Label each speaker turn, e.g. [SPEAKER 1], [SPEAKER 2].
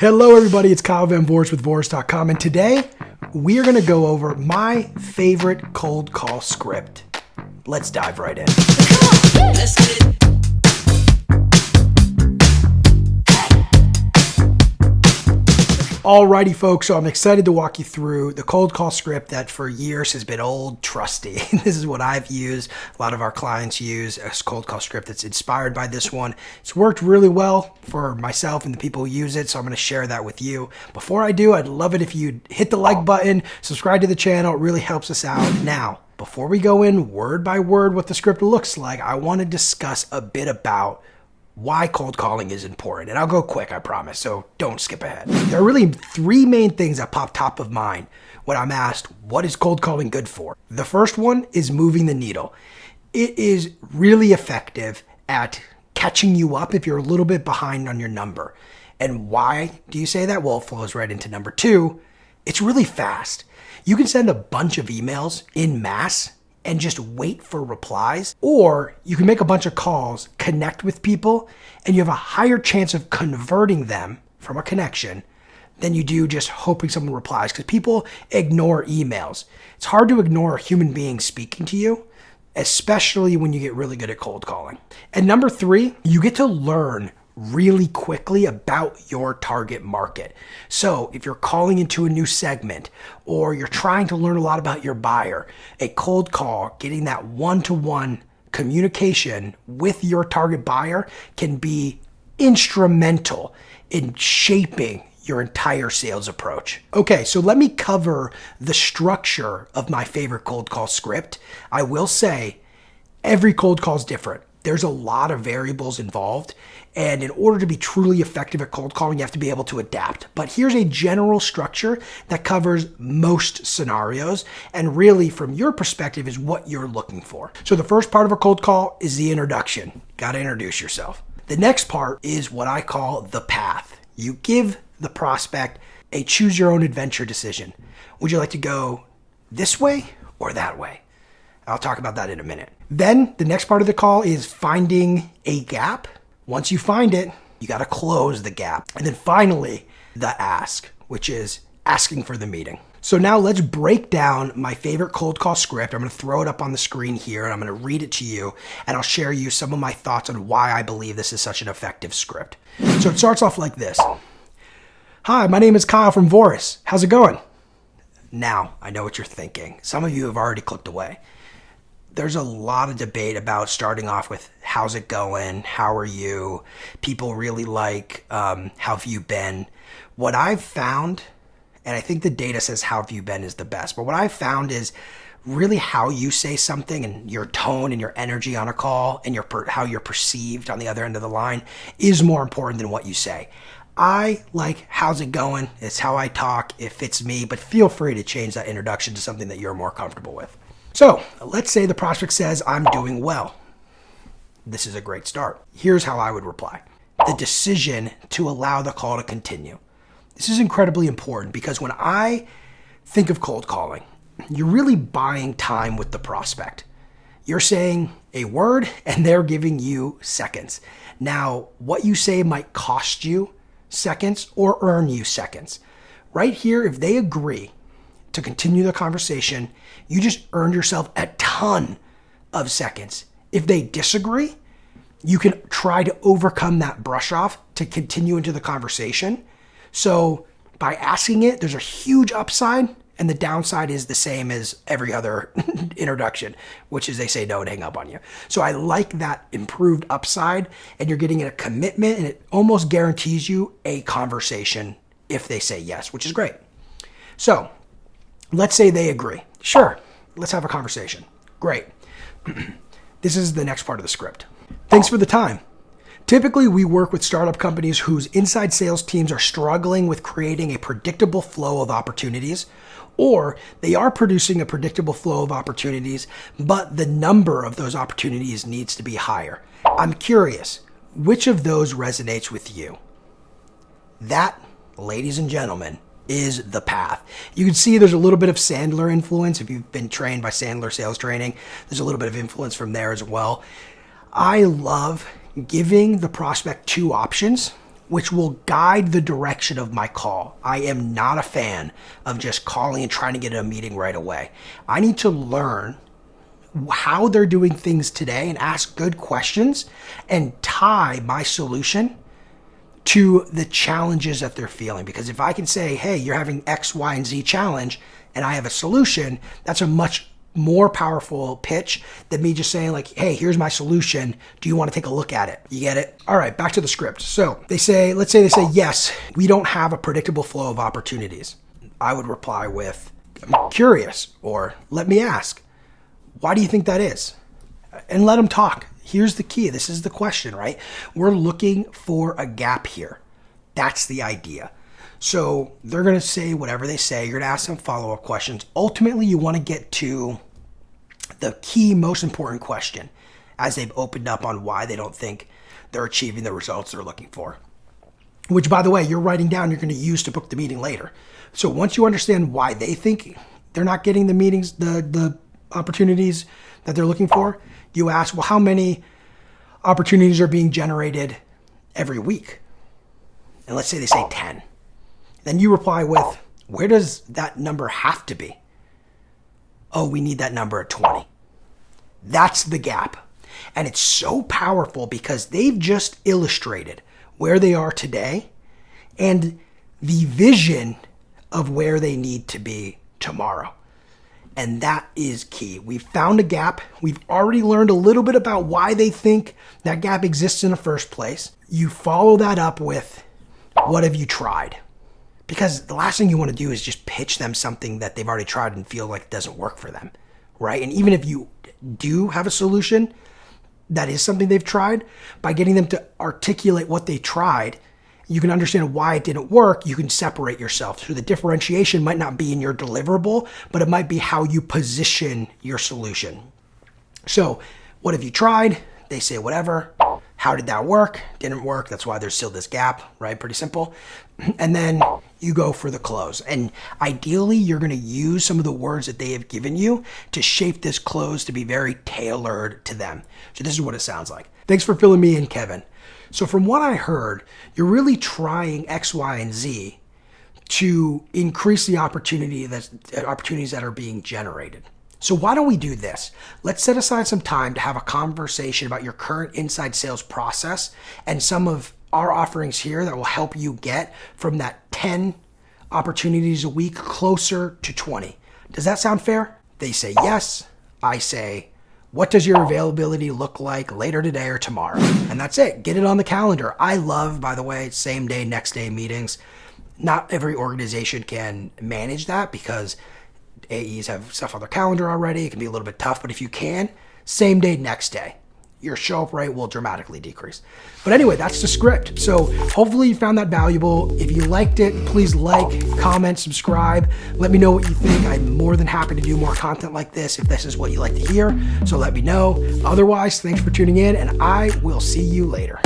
[SPEAKER 1] Hello everybody, it's Kyle Van Vouris with Vouris.com, and today we are going to go over my favorite cold call script. Let's dive right in.
[SPEAKER 2] Let's get it.
[SPEAKER 1] Alrighty folks, so I'm excited to walk you through the cold call script that for years has been old, trusty. This is what I've used. A lot of our clients use a cold call script that's inspired by this one. It's worked really well for myself and the people who use it, so I'm going to share that with you. Before I do, I'd love it if you'd hit the like button, subscribe to the channel. It really helps us out. Now, before we go in word by word what the script looks like, I want to discuss a bit about why cold calling is important. And I'll go quick, I promise, so don't skip ahead. There are really three main things that pop top of mind when I'm asked, what is cold calling good for? The first one is moving the needle. It is really effective at catching you up if you're a little bit behind on your number. And why do you say that? Well, it flows right into number two. It's really fast. You can send a bunch of emails in mass and just wait for replies, or you can make a bunch of calls, connect with people, and you have a higher chance of converting them from a connection than you do just hoping someone replies, because people ignore emails. It's hard to ignore a human being speaking to you, especially when you get really good at cold calling. And number three, you get to learn really quickly about your target market. So if you're calling into a new segment or you're trying to learn a lot about your buyer, a cold call, getting that one-to-one communication with your target buyer can be instrumental in shaping your entire sales approach. Okay, so let me cover the structure of my favorite cold call script. I will say every cold call is different. There's a lot of variables involved, and in order to be truly effective at cold calling, you have to be able to adapt. But here's a general structure that covers most scenarios, and really from your perspective is what you're looking for. So the first part of a cold call is the introduction. Got to introduce yourself. The next part is what I call the path. You give the prospect a choose your own adventure decision. Would you like to go this way or that way? I'll talk about that in a minute. Then the next part of the call is finding a gap. Once you find it, you got to close the gap. And then finally, the ask, which is asking for the meeting. So now let's break down my favorite cold call script. I'm going to throw it up on the screen here and I'm going to read it to you, and I'll share you some of my thoughts on why I believe this is such an effective script. So it starts off like this. Hi, my name is Kyle from Vouris. How's it going? Now, I know what you're thinking. Some of you have already clicked away. There's a lot of debate about starting off with how's it going, how are you? People really like how have you been? What I've found, and I think the data says how have you been is the best, but what I've found is really how you say something and your tone and your energy on a call and how you're perceived on the other end of the line is more important than what you say. I like how's it going? It's how I talk. It fits me, but feel free to change that introduction to something that you're more comfortable with. So let's say the prospect says, I'm doing well. This is a great start. Here's how I would reply. The decision to allow the call to continue. This is incredibly important because when I think of cold calling, you're really buying time with the prospect. You're saying a word and they're giving you seconds. Now, what you say might cost you seconds or earn you seconds. Right here, if they agree to continue the conversation, you just earned yourself a ton of seconds. If they disagree, you can try to overcome that brush off to continue into the conversation. So by asking it, there's a huge upside, and the downside is the same as every other introduction, which is they say no and hang up on you. So I like that improved upside, and you're getting a commitment, and it almost guarantees you a conversation if they say yes, which is great. So let's say they agree. Sure, let's have a conversation. Great. This is the next part of the script. Thanks for the time. Typically, we work with startup companies whose inside sales teams are struggling with creating a predictable flow of opportunities, or they are producing a predictable flow of opportunities, but the number of those opportunities needs to be higher. I'm curious, which of those resonates with you? That, ladies and gentlemen, is the path. You can see there's a little bit of Sandler influence. If you've been trained by Sandler sales training, there's a little bit of influence from there as well. I love giving the prospect two options which will guide the direction of my call. I am not a fan of just calling and trying to get a meeting right away. I need to learn how they're doing things today and ask good questions and tie my solution to the challenges that they're feeling. Because if I can say, hey, you're having X, Y, and Z challenge, and I have a solution, that's a much more powerful pitch than me just saying like, hey, here's my solution. Do you want to take a look at it? You get it? All right, back to the script. So let's say they say, yes, we don't have a predictable flow of opportunities. I would reply with, I'm curious, or let me ask, why do you think that is? And let them talk. Here's the key. This is the question, right? We're looking for a gap here. That's the idea. So they're going to say whatever they say. You're going to ask them follow-up questions. Ultimately, you want to get to the key, most important question as they've opened up on why they don't think they're achieving the results they're looking for. Which, by the way, you're writing down, you're going to use to book the meeting later. So once you understand why they think they're not getting the meetings, the opportunities that they're looking for, you ask, well, how many opportunities are being generated every week? And let's say they say 10. Then you reply with, where does that number have to be? Oh, we need that number at 20. That's the gap. And it's so powerful because they've just illustrated where they are today and the vision of where they need to be tomorrow. And that is key. We've found a gap. We've already learned a little bit about why they think that gap exists in the first place. You follow that up with, what have you tried? Because the last thing you want to do is just pitch them something that they've already tried and feel like it doesn't work for them, right? And even if you do have a solution that is something they've tried, by getting them to articulate what they tried, you can understand why it didn't work. You can separate yourself. So the differentiation might not be in your deliverable, but it might be how you position your solution. So what have you tried? They say whatever. How did that work? Didn't work. That's why there's still this gap, right? Pretty simple. And then you go for the close. And ideally, you're going to use some of the words that they have given you to shape this close to be very tailored to them. So this is what it sounds like. Thanks for filling me in, Kevin. So from what I heard, you're really trying X, Y, and Z to increase the opportunities that are being generated. So why don't we do this? Let's set aside some time to have a conversation about your current inside sales process and some of our offerings here that will help you get from that 10 opportunities a week closer to 20. Does that sound fair? They say yes. I say, what does your availability look like later today or tomorrow? And that's it. Get it on the calendar. I love, by the way, same day, next day meetings. Not every organization can manage that because AEs have stuff on their calendar already. It can be a little bit tough, but if you can, same day, next day, your show up rate will dramatically decrease. But anyway, that's the script. So hopefully you found that valuable. If you liked it, please like, comment, subscribe. Let me know what you think. I'm more than happy to do more content like this if this is what you like to hear. So let me know. Otherwise, thanks for tuning in, and I will see you later.